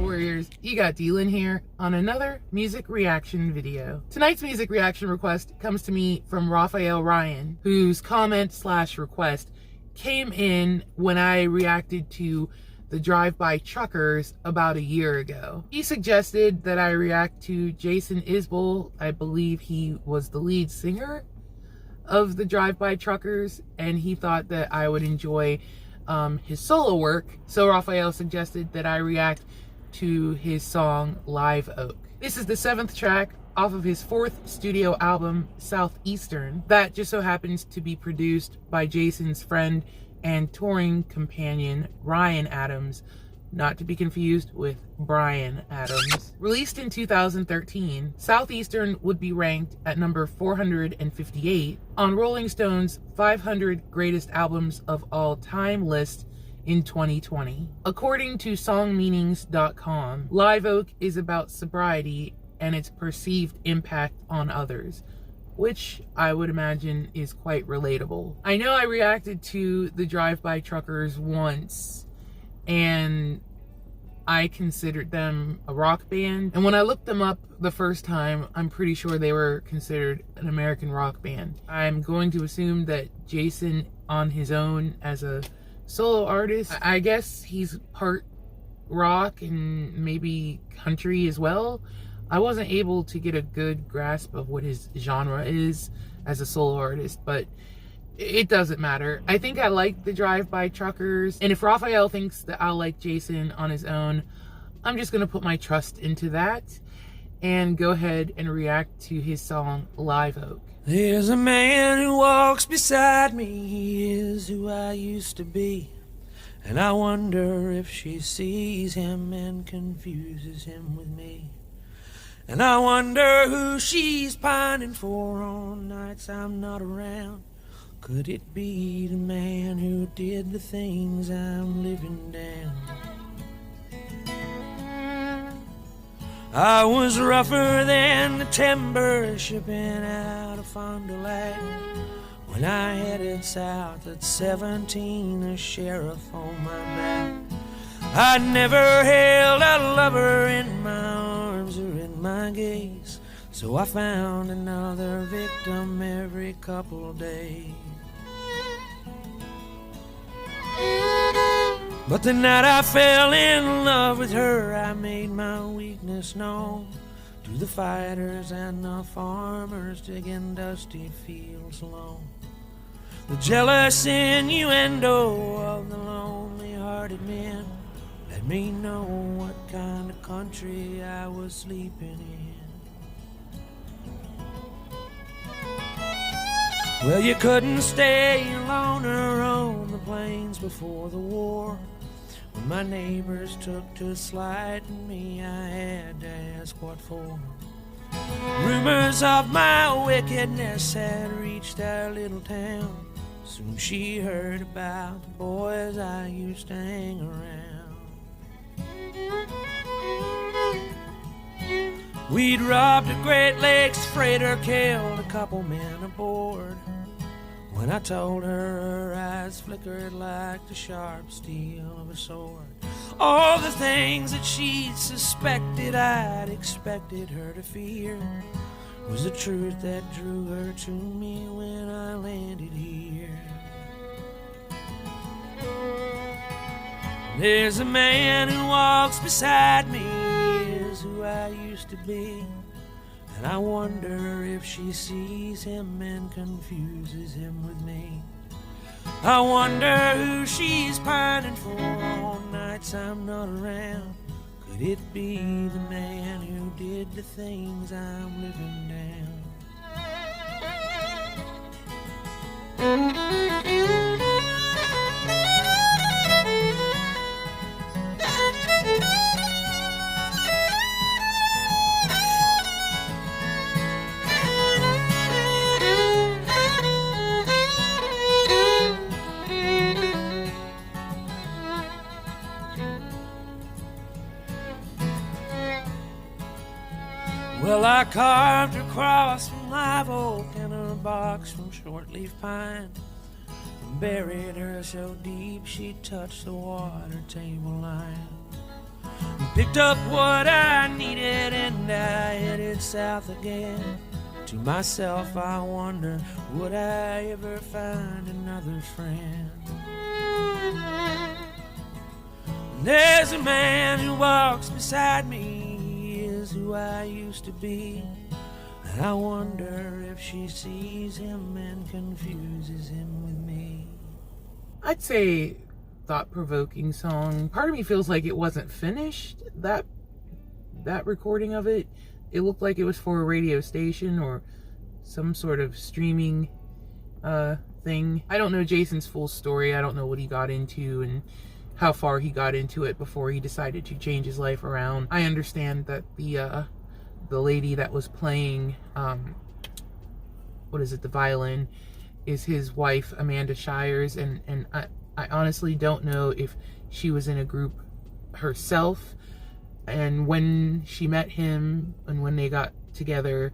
Warriors, you got Dylan here on another music reaction video. Tonight's music reaction request comes to me from Raphael Ryan, whose comment / request came in when I reacted to the Drive-By Truckers about a year ago. He suggested that I react to Jason Isbell. I believe he was the lead singer of the Drive-By Truckers, and he thought that I would enjoy his solo work. So Raphael suggested that I react to his song Live Oak. This is the 7th track off of his 4th studio album, Southeastern, that just so happens to be produced by Jason's friend and touring companion, Ryan Adams, not to be confused with Bryan Adams. Released in 2013, Southeastern would be ranked at number 458 on Rolling Stone's 500 Greatest Albums of All Time list in 2020. According to songmeanings.com, Live Oak is about sobriety and its perceived impact on others, which I would imagine is quite relatable. I know I reacted to the Drive-By Truckers once, and I considered them a rock band. And when I looked them up the first time, I'm pretty sure they were considered an American rock band. I'm going to assume that Jason, on his own as a solo artist, I guess he's part rock and maybe country as well. I wasn't able to get a good grasp of what his genre is as a solo artist, but it doesn't matter. I think I like the Drive-By Truckers, and if Raphael thinks that I'll like Jason on his own, I'm just gonna put my trust into that and go ahead and react to his song Live Oak. There's a man who walks beside me, he is who I used to be, and I wonder if she sees him and confuses him with me. And I wonder who she's pining for on nights I'm not around. Could it be the man who did the things I'm living down? I was rougher than the timber shipping out of Fond du Lac when I headed south at 17, a sheriff on my back. I'd never held a lover in my arms or in my gaze, so I found another victim every couple days. But the night I fell in love with her, I made my weakness known to the fighters and the farmers digging dusty fields alone. The jealous innuendo of the lonely-hearted men let me know what kind of country I was sleeping in. Well, you couldn't stay alone or on the plains before the war. When my neighbors took to slighting me, I had to ask what for. Rumors of my wickedness had reached our little town. Soon she heard about the boys I used to hang around. We'd robbed a Great Lakes freighter, killed a couple men aboard. When I told her, her eyes flickered like the sharp steel of a sword. All the things that she'd suspected I'd expected her to fear was the truth that drew her to me when I landed here. There's a man who walks beside me, he is who I used to be, and I wonder if she sees him and confuses him with me. I wonder who she's pining for on nights I'm not around. Could it be the man who did the things I'm living down? Well, I carved her cross from live oak and her box from short-leaf pine, and buried her so deep she touched the water table line. Picked up what I needed and I headed south again. To myself I wonder, would I ever find another friend? There's a man who walks beside me, he is who I used to be. And I wonder if she sees him and confuses him with me. I'd say thought-provoking song. Part of me feels like it wasn't finished, that recording of it. It looked like it was for a radio station or some sort of streaming thing. I don't know Jason's full story. I don't know what he got into and how far he got into it before he decided to change his life around. I understand that the lady that was playing the violin is his wife, Amanda Shires, and I honestly don't know if she was in a group herself and when she met him and when they got together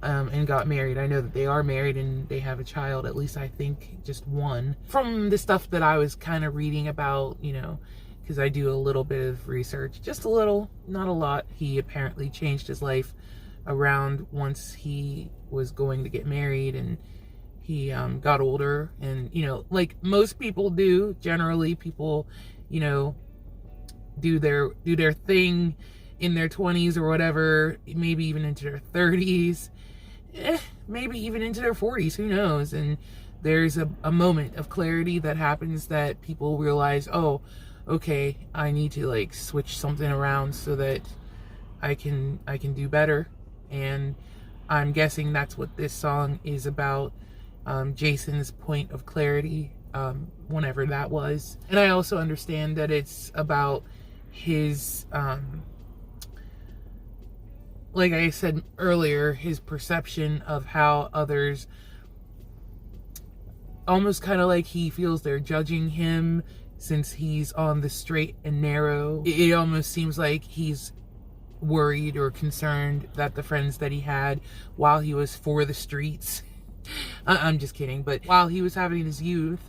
and got married. I know that they are married and they have a child, at least I think just one. From the stuff that I was kind of reading about, you know, because I do a little bit of research, just a little, not a lot. He apparently changed his life around once he was going to get married and he got older, and you know, like most people do, generally people, you know, do their thing in their 20s or whatever, maybe even into their 30s, maybe even into their 40s, who knows. And there's a moment of clarity that happens that people realize, oh, okay, I need to like switch something around so that I can do better. And I'm guessing that's what this song is about. Jason's point of clarity, whenever that was. And I also understand that it's about his, like I said earlier, his perception of how others, almost kind of like he feels they're judging him since he's on the straight and narrow. It almost seems like he's worried or concerned that the friends that he had while he was for the streets, I'm just kidding, but while he was having his youth,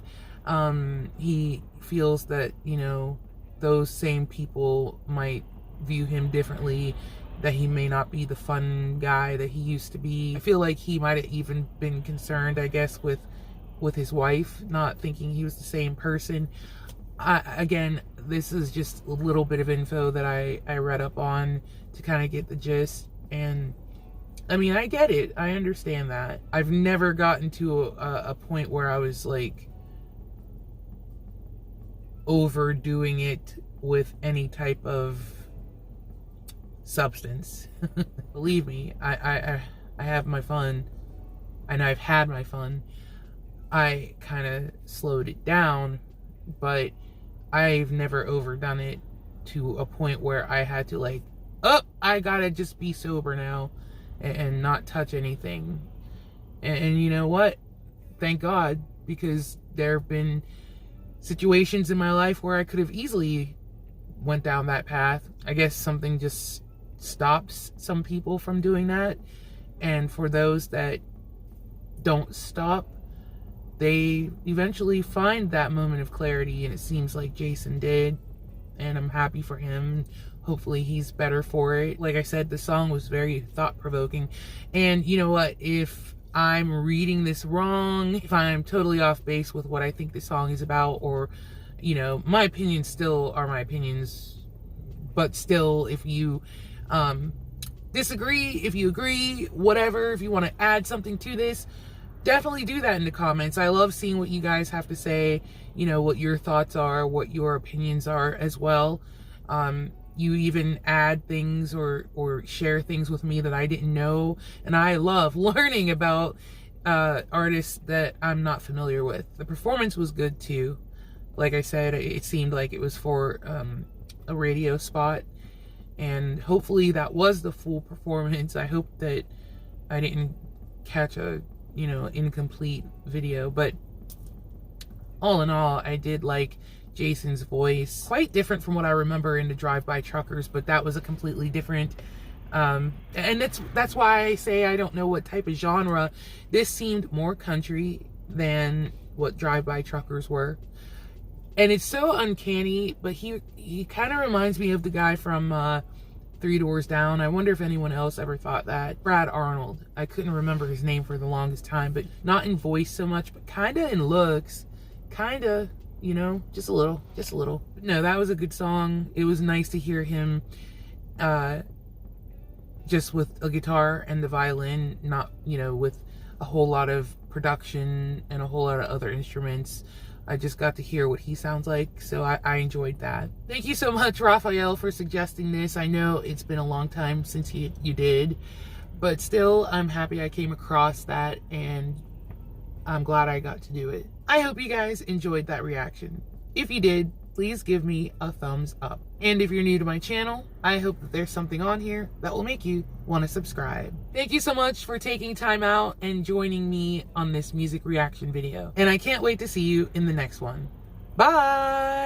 he feels that, you know, those same people might view him differently, that he may not be the fun guy that he used to be. I feel like he might have even been concerned, I guess, with his wife, not thinking he was the same person. Again, this is just a little bit of info that I read up on to kind of get the gist. And I mean, I get it. I understand that. I've never gotten to a point where I was like overdoing it with any type of substance. Believe me, I have my fun, and I've had my fun. I kind of slowed it down, but I've never overdone it to a point where I had to like, oh, I gotta just be sober now and not touch anything. And you know what? Thank God, because there have been situations in my life where I could have easily went down that path. I guess something just stops some people from doing that. And for those that don't stop, they eventually find that moment of clarity, and it seems like Jason did, and I'm happy for him. Hopefully he's better for it. Like I said, the song was very thought-provoking, and you know what, if I'm reading this wrong, if I'm totally off base with what I think the song is about, or, you know, my opinions still are my opinions, but still, if you disagree, if you agree, whatever, if you want to add something to this, definitely do that in the comments. I love seeing what you guys have to say, you know, what your thoughts are, what your opinions are as well. You even add things or share things with me that I didn't know, and I love learning about artists that I'm not familiar with. The performance was good too. Like I said, it seemed like it was for a radio spot, and hopefully that was the full performance. I hope that I didn't catch a, you know, incomplete video, but all in all, I did like Jason's voice. Quite different from what I remember in the Drive-By Truckers, but that was a completely different, and that's why I say I don't know what type of genre. This seemed more country than what Drive-By Truckers were. And it's so uncanny, but he kind of reminds me of the guy from Three Doors Down. I wonder if anyone else ever thought that. Brad Arnold. I couldn't remember his name for the longest time, but not in voice so much, but kind of in looks. Kind of, you know, just a little. But no, that was a good song. It was nice to hear him just with a guitar and the violin, not, you know, with a whole lot of production and a whole lot of other instruments. I just got to hear what he sounds like, so I enjoyed that. Thank you so much, Raphael, for suggesting this. I know it's been a long time since you did, but still, I'm happy I came across that, and I'm glad I got to do it. I hope you guys enjoyed that reaction. If you did, please give me a thumbs up. And if you're new to my channel, I hope that there's something on here that will make you want to subscribe. Thank you so much for taking time out and joining me on this music reaction video. And I can't wait to see you in the next one. Bye!